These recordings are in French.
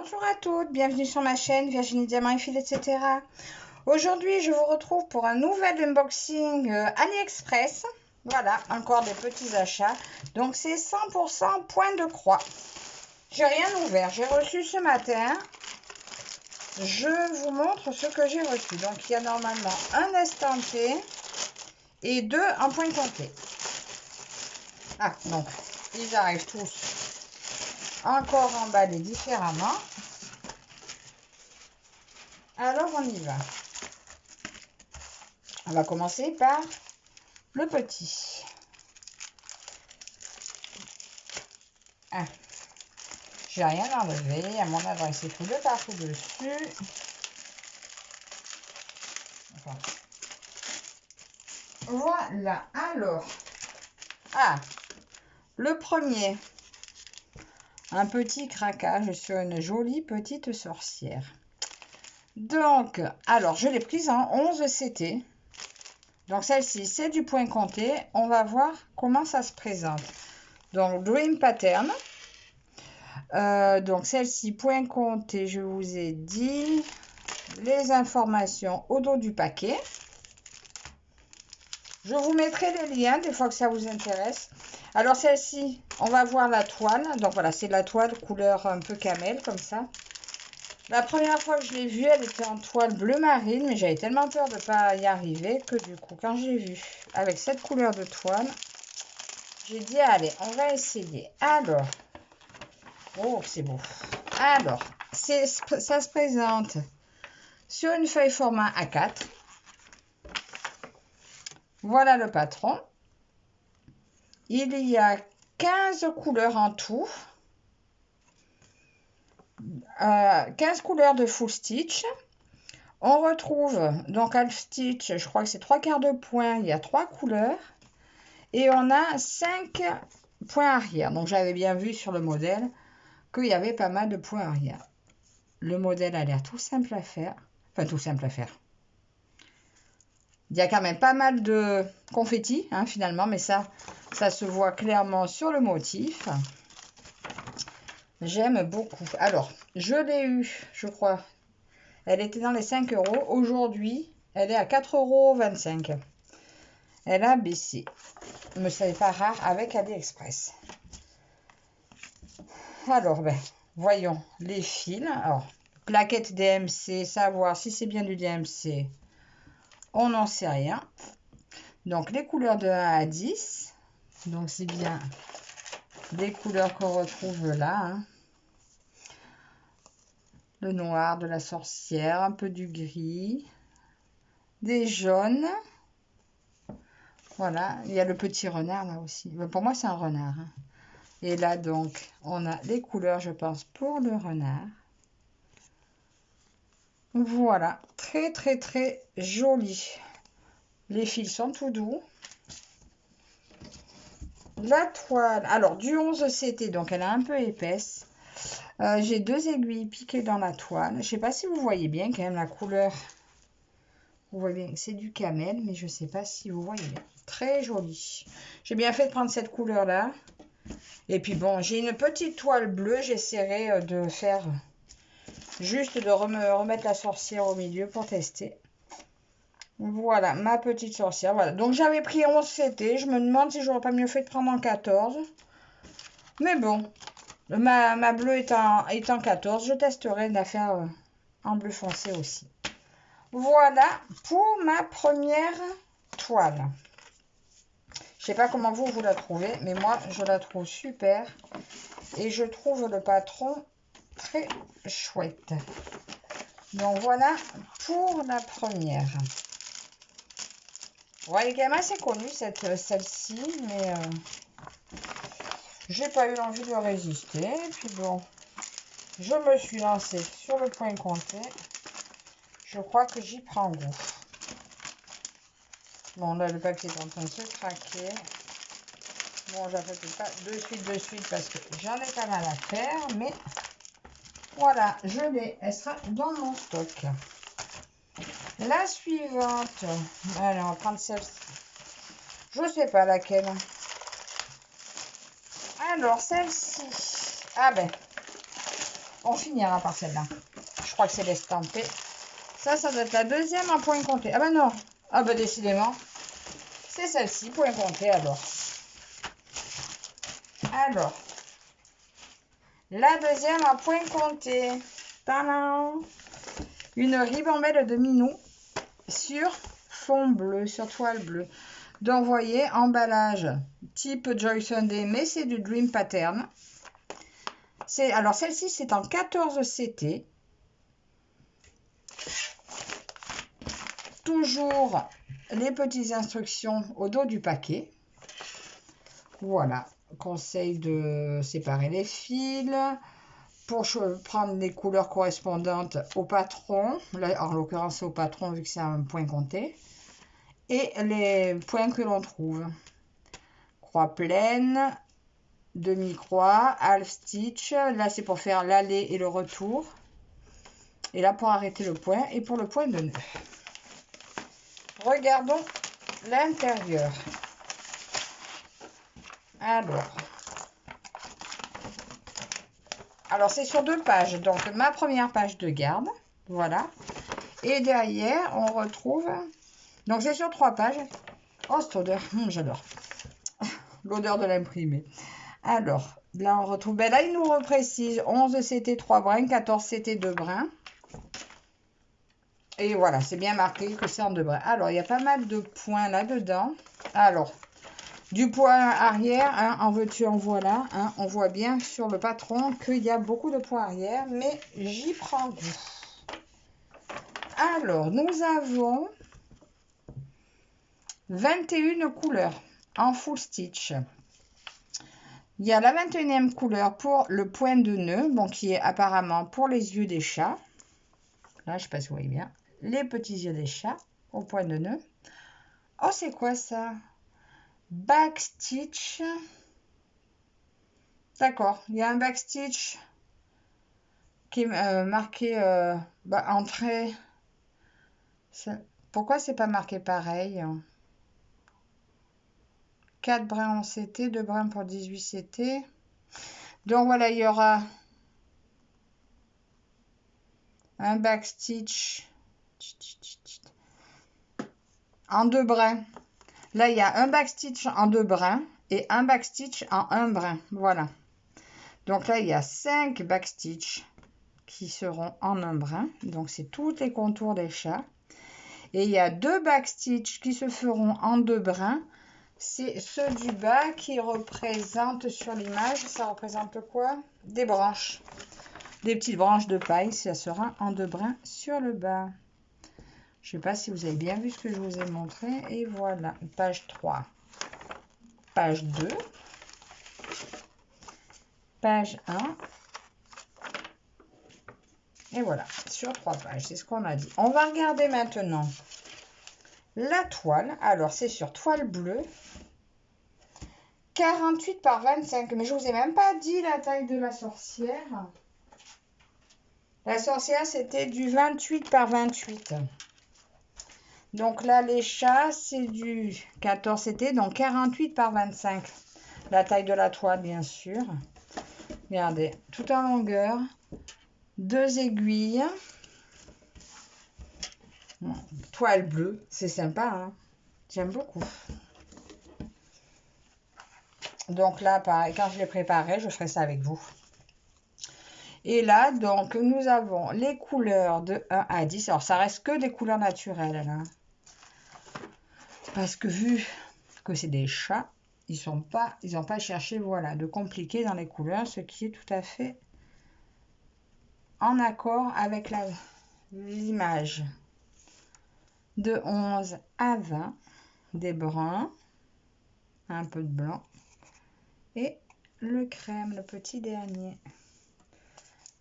Bonjour à toutes, bienvenue sur ma chaîne Virginie Diamant et Fil, etc. Aujourd'hui, je vous retrouve pour un nouvel unboxing AliExpress. Voilà, encore des petits achats. Donc, c'est 100% point de croix. J'ai rien ouvert, j'ai reçu ce matin. Je vous montre ce que j'ai reçu. Donc, il y a normalement un estampé et deux en point compté. Ah, donc, ils arrivent tous encore emballés différemment. Alors, on y va. On va commencer par le petit. Ah, j'ai rien enlevé. À mon adresse, c'est tout de partout dessus. Enfin. Voilà. Alors, le premier. Un petit craquage sur une jolie petite sorcière. Donc, alors, je l'ai prise en 11 CT. Donc, celle-ci, c'est du point compté. On va voir comment ça se présente. Donc, Dream Pattern. Donc, celle-ci, point compté, je vous ai dit les informations au dos du paquet. Je vous mettrai les liens des fois que ça vous intéresse. Alors, celle-ci, on va voir la toile. Donc, voilà, c'est la toile couleur un peu camel, comme ça. La première fois que je l'ai vue, elle était en toile bleu marine, mais j'avais tellement peur de ne pas y arriver que du coup, quand j'ai vu avec cette couleur de toile, j'ai dit, allez, on va essayer. Alors, oh, c'est beau. Alors, ça se présente sur une feuille format A4. Voilà le patron. Il y a 15 couleurs en tout. 15 couleurs de full stitch. On retrouve donc half stitch, je crois que c'est 3/4 de point, il y a 3 couleurs. Et on a 5 points arrière. Donc j'avais bien vu sur le modèle qu'il y avait pas mal de points arrière. Le modèle a l'air tout simple à faire. Enfin, tout simple à faire. Il y a quand même pas mal de confettis, hein, finalement, mais ça se voit clairement sur le motif. J'aime beaucoup. Alors, je l'ai eu, je crois. Elle était dans les 5 €. Aujourd'hui, elle est à 4,25 €. Elle a baissé. Mais ce n'est pas rare avec AliExpress. Alors, ben, voyons les fils. Alors, plaquette DMC, savoir si c'est bien du DMC, on n'en sait rien. Donc, les couleurs de 1 à 10. Donc, c'est bien des couleurs qu'on retrouve là. Hein. Le noir de la sorcière, un peu du gris, des jaunes. Voilà, il y a le petit renard là aussi. Pour moi, c'est un renard. Hein. Et là, donc, on a les couleurs, je pense, pour le renard. Voilà, très, très, très joli. Les fils sont tout doux. La toile, alors du 11 CT, donc elle est un peu épaisse. J'ai 2 aiguilles piquées dans la toile. Je ne sais pas si vous voyez bien quand même la couleur. Vous voyez bien que c'est du camel, mais je ne sais pas si vous voyez bien. Très joli. J'ai bien fait de prendre cette couleur-là. Et puis bon, j'ai une petite toile bleue. J'essaierai de faire juste de remettre la sorcière au milieu pour tester. Voilà, ma petite sorcière. Voilà, donc j'avais pris 11 CT. Je me demande si j'aurais pas mieux fait de prendre en 14. Mais bon, ma bleue est en 14. Je testerai de la faire en bleu foncé aussi. Voilà pour ma première toile. Je sais pas comment vous la trouvez, mais moi, je la trouve super. Et je trouve le patron très chouette. Donc, voilà pour la première. Ouais, elle est quand même assez connue, celle-ci, mais j'ai pas eu l'envie de résister. Et puis bon, je me suis lancée sur le point compté. Je crois que j'y prends goût. Bon, là, le papier est en train de se craquer. Bon, j'appelle pas de suite parce que j'en ai pas mal à faire, mais voilà, je l'ai. Elle sera dans mon stock. La suivante. Allez, on va prendre celle-ci. Je sais pas laquelle. Alors, celle-ci. Ah ben, On finira par celle-là. Je crois que c'est l'estampé. Ça doit être la deuxième en point compté. Ah ben non. Ah ben décidément. C'est celle-ci, point compté alors. Alors. La deuxième en point compté. Tadam! Une ribambelle de Minou sur fond bleu, sur toile bleue. Donc, vous voyez, emballage type Joy Sunday, mais c'est du Dream Pattern. Alors, celle-ci, c'est en 14 CT. Toujours les petites instructions au dos du paquet. Voilà. Conseil de séparer les fils. Pour prendre les couleurs correspondantes au patron. Là, en l'occurrence, c'est au patron, vu que c'est un point compté. Et les points que l'on trouve. Croix pleine, demi-croix, half stitch. Là, c'est pour faire l'aller et le retour. Et là, pour arrêter le point et pour le point de nœud. Regardons l'intérieur. Alors, c'est sur 2 pages. Donc, ma première page de garde. Voilà. Et derrière, on retrouve... Donc, c'est sur 3 pages. Oh, cette odeur. J'adore. L'odeur de l'imprimé. Alors, là, on retrouve... Ben là, il nous reprécise 11 CT 3 brins, 14 CT 2 brins. Et voilà, c'est bien marqué que c'est en 2 brins. Alors, il y a pas mal de points là-dedans. Alors, du point arrière, hein, en veux-tu, en voilà. Hein, on voit bien sur le patron qu'il y a beaucoup de points arrière, mais j'y prends goût. Alors, nous avons 21 couleurs en full stitch. Il y a la 21e couleur pour le point de nœud, bon, qui est apparemment pour les yeux des chats. Là, je ne sais pas si vous voyez bien. Les petits yeux des chats au point de nœud. Oh, c'est quoi ça? Backstitch. D'accord, il y a un backstitch qui est marqué entrée. Pourquoi c'est pas marqué pareil? 4 brins en CT, 2 brins pour 18 CT. Donc voilà, il y aura un backstitch en 2 brins. Là, il y a un backstitch en 2 brins et un backstitch en 1 brin. Voilà. Donc là, il y a 5 backstitch qui seront en 1 brin. Donc, c'est tous les contours des chats. Et il y a 2 backstitch qui se feront en 2 brins. C'est ceux du bas qui représentent sur l'image. Ça représente quoi? Des branches. Des petites branches de paille. Ça sera en 2 brins sur le bas. Je ne sais pas si vous avez bien vu ce que je vous ai montré. Et voilà, page 3. Page 2. Page 1. Et voilà, sur 3 pages, c'est ce qu'on a dit. On va regarder maintenant la toile. Alors, c'est sur toile bleue. 48 par 25. Mais je ne vous ai même pas dit la taille de la sorcière. La sorcière, c'était du 28 par 28. Donc là, les chats, c'est du 14 CT, donc 48 par 25. La taille de la toile, bien sûr. Regardez, tout en longueur. 2 aiguilles. Toile bleue, c'est sympa, hein? J'aime beaucoup. Donc là, pareil, quand je les préparerai, je ferai ça avec vous. Et là, donc, nous avons les couleurs de 1 à 10. Alors, ça reste que des couleurs naturelles, là. Parce que vu que c'est des chats, ils n'ont pas cherché, voilà, de compliquer dans les couleurs, ce qui est tout à fait en accord avec l'image. De 11 à 20, des bruns, un peu de blanc, et le crème, le petit dernier.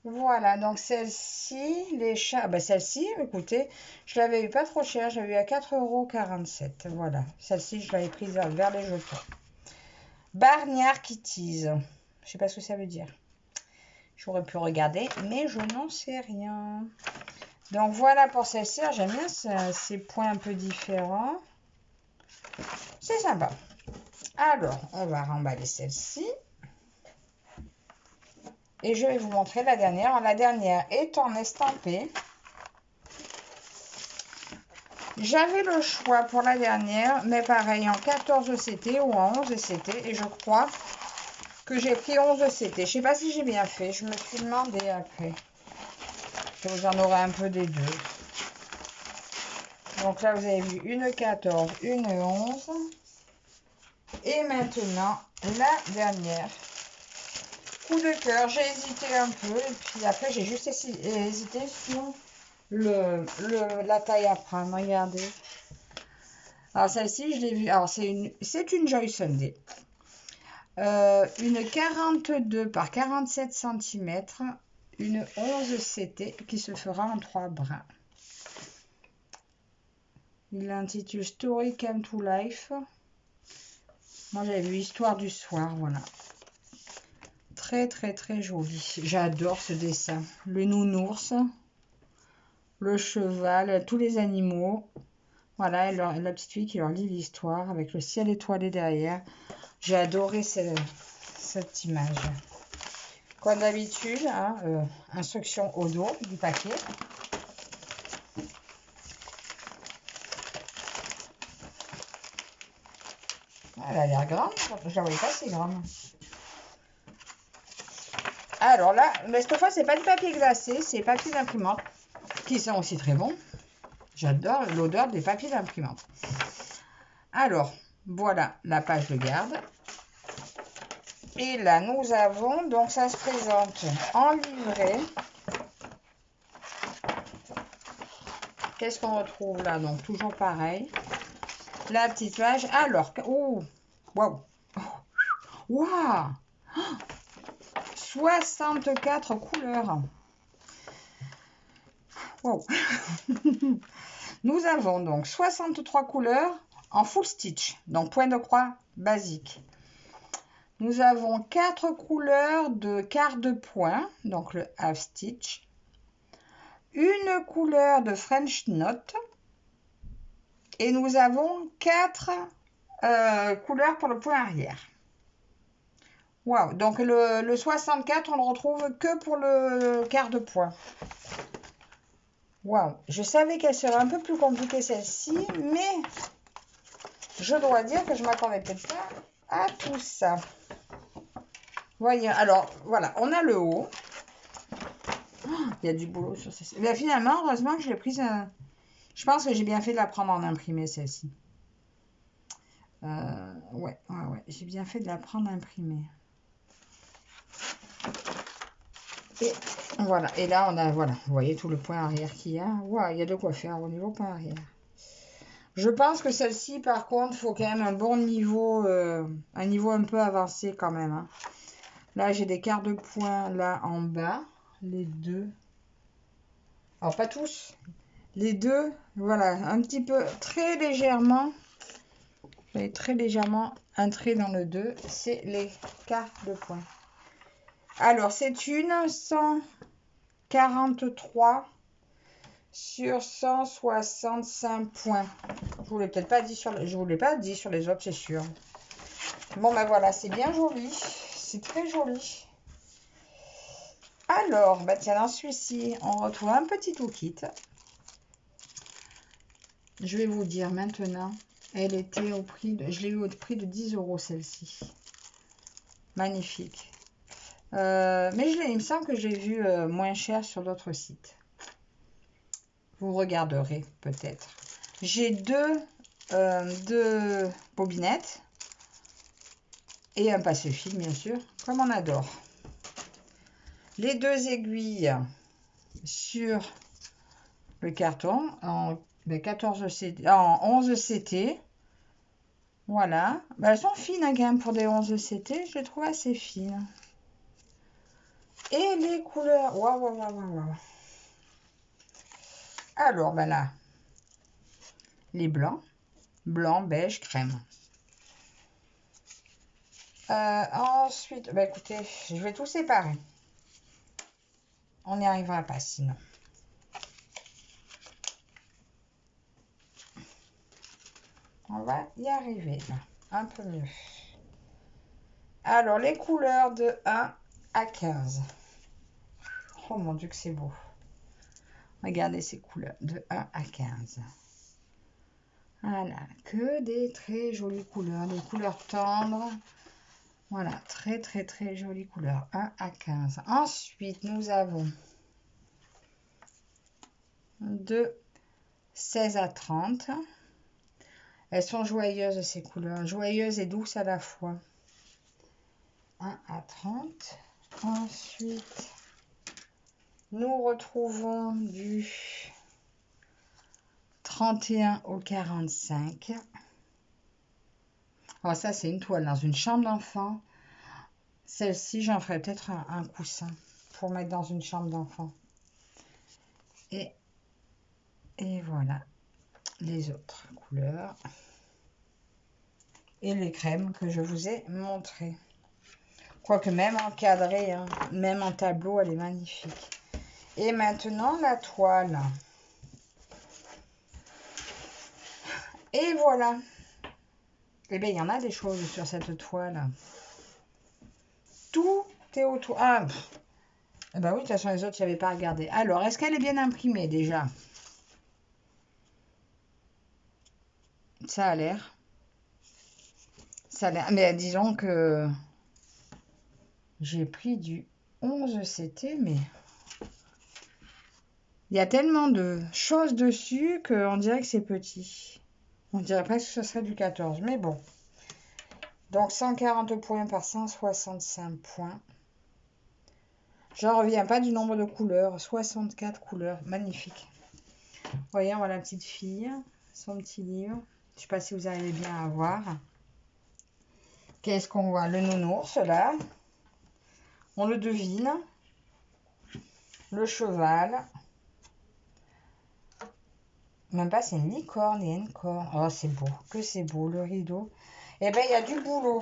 Voilà, donc celle-ci, les chats, celle-ci, écoutez, je l'avais eu pas trop cher, j'avais eu à 4,47 €. Voilà, celle-ci, je l'avais prise vers les jetons. Bargnard Kitties, je sais pas ce que ça veut dire. J'aurais pu regarder, mais je n'en sais rien. Donc voilà pour celle-ci, j'aime bien ces points un peu différents. C'est sympa. Alors, on va remballer celle-ci. Et je vais vous montrer la dernière. La dernière est en estampé. J'avais le choix pour la dernière, mais pareil, en 14 CT ou en 11 CT. Et je crois que j'ai pris 11 CT. Je ne sais pas si j'ai bien fait. Je me suis demandé après. Que vous en aurez un peu des deux. Donc là, vous avez vu une 14, une 11. Et maintenant, la dernière. Coup de cœur, j'ai hésité un peu. Et puis après, j'ai juste hésité sur la taille à prendre. Regardez. Alors celle-ci, je l'ai vue. Alors c'est une Joy Sunday. Une 42 par 47 cm. Une 11 CT qui se fera en 3 brins. Il l'intitule Story Come to Life. Moi, j'avais vu Histoire du soir, voilà. Très, très, très joli. J'adore ce dessin. Le nounours, le cheval, tous les animaux. Voilà, et la petite fille qui leur lit l'histoire avec le ciel étoilé derrière. J'ai adoré cette image. Comme d'habitude, hein, instruction au dos du paquet. Elle a l'air grande, je la voyais pas si grande. Alors là, mais cette fois, c'est pas du papier glacé, c'est papier d'imprimante, qui sont aussi très bons. J'adore l'odeur des papiers d'imprimante. Alors, voilà la page de garde. Et là, nous avons, donc ça se présente en livret. Qu'est-ce qu'on retrouve là? Donc, toujours pareil. La petite page. Alors, oh, waouh! Waouh! 64 couleurs. Wow. Nous avons donc 63 couleurs en full stitch, donc point de croix basique. Nous avons 4 couleurs de quart de point, donc le half stitch. Une couleur de French knot. Et nous avons 4 couleurs pour le point arrière. Waouh, donc le 64, on le retrouve que pour le quart de point. Waouh, je savais qu'elle serait un peu plus compliquée celle-ci, mais je dois dire que je ne m'attendais peut-être pas à tout ça. Voyez, alors voilà, on a le haut. Oh, il y a du boulot sur celle-ci. Mais finalement, heureusement que je l'ai prise. Je pense que j'ai bien fait de la prendre en imprimé celle-ci. Ouais, j'ai bien fait de la prendre imprimée. Et voilà, et là on a, voilà, vous voyez tout le point arrière qu'il y a. Waouh, il y a de quoi faire au niveau point arrière. Je pense que celle-ci, par contre, il faut quand même un bon niveau, un niveau un peu avancé quand même. Hein. Là, j'ai des quarts de point là en bas, les deux. Alors, pas tous, les deux, voilà, un petit peu, très légèrement un trait dans le 2, c'est les quarts de point. Alors, c'est une 143 sur 165 points. Je vous l'ai peut-être pas dit je vous l'ai pas dit sur les autres, c'est sûr. Bon ben voilà, c'est bien joli, c'est très joli. Alors, bah tiens, dans celui-ci, on retrouve un petit toolkit. Je vais vous dire maintenant, elle était au prix de, je l'ai eu au prix de 10 € celle-ci. Magnifique. Mais il me semble que j'ai vu moins cher sur d'autres sites. Vous regarderez peut-être. J'ai deux bobinettes et un passe-fil, bien sûr, comme on adore. Les deux aiguilles sur le carton en 14 CT, en 11 CT. Voilà. Ben, elles sont fines hein, quand même pour des 11 CT. Je les trouve assez fines. Et les couleurs. Waouh. Alors, ben là, les blancs. Blanc, beige, crème. Ensuite, ben écoutez, je vais tout séparer. On n'y arrivera pas sinon. On va y arriver là, un peu mieux. Alors, les couleurs de 1 à 15. Oh mon Dieu que c'est beau. Regardez ces couleurs de 1 à 15. Voilà, que des très jolies couleurs, des couleurs tendres. Voilà, très très très jolies couleurs, 1 à 15. Ensuite, nous avons de 16 à 30. Elles sont joyeuses ces couleurs, joyeuses et douces à la fois. 1 à 30. Ensuite, nous retrouvons du 31 au 45. Alors ça, c'est une toile dans une chambre d'enfant. Celle-ci, j'en ferai peut-être un coussin pour mettre dans une chambre d'enfant. Et voilà les autres couleurs. Et les crèmes que je vous ai montrées. Quoique même encadrée, hein, même en tableau, elle est magnifique. Et maintenant, la toile. Et voilà. Eh bien, il y en a des choses sur cette toile. Tout est autour. Ah, eh ben oui, de toute façon, les autres, je n'avais pas regardé. Alors, est-ce qu'elle est bien imprimée déjà? Ça a l'air. Ça a l'air. Mais disons que j'ai pris du 11 CT, mais il y a tellement de choses dessus qu'on dirait que c'est petit. On dirait presque que ce serait du 14, mais bon. Donc 140 points par 165 points. J'en reviens pas du nombre de couleurs. 64 couleurs, magnifique. Voyez, voilà la petite fille, son petit livre. Je sais pas si vous arrivez bien à voir. Qu'est-ce qu'on voit? Le nounours, là. On le devine. Le cheval. Même pas, c'est une licorne et une corne. Oh, c'est beau. Que c'est beau, le rideau. Eh bien, il y a du boulot.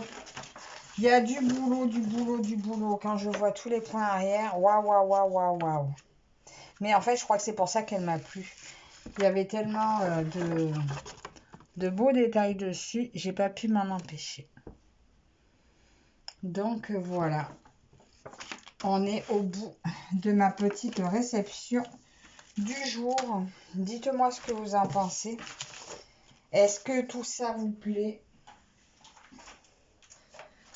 Il y a du boulot, du boulot, du boulot. Quand je vois tous les points arrière, waouh, waouh, waouh, waouh, waouh. Mais en fait, je crois que c'est pour ça qu'elle m'a plu. Il y avait tellement de beaux détails dessus, j'ai pas pu m'en empêcher. Donc voilà. On est au bout de ma petite réception du jour. Dites-moi ce que vous en pensez. Est-ce que tout ça vous plaît?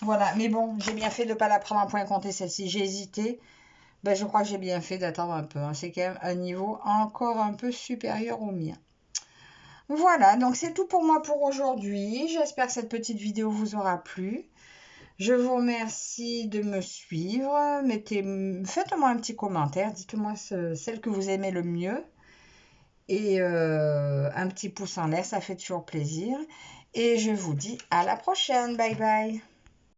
Voilà, mais bon, j'ai bien fait de ne pas la prendre en point compté celle-ci. J'ai hésité. Ben, je crois que j'ai bien fait d'attendre un peu. Hein. C'est quand même un niveau encore un peu supérieur au mien. Voilà, donc c'est tout pour moi pour aujourd'hui. J'espère que cette petite vidéo vous aura plu. Je vous remercie de me suivre. Faites-moi un petit commentaire. Dites-moi celle que vous aimez le mieux. Et un petit pouce en l'air, ça fait toujours plaisir. Et je vous dis à la prochaine. Bye bye.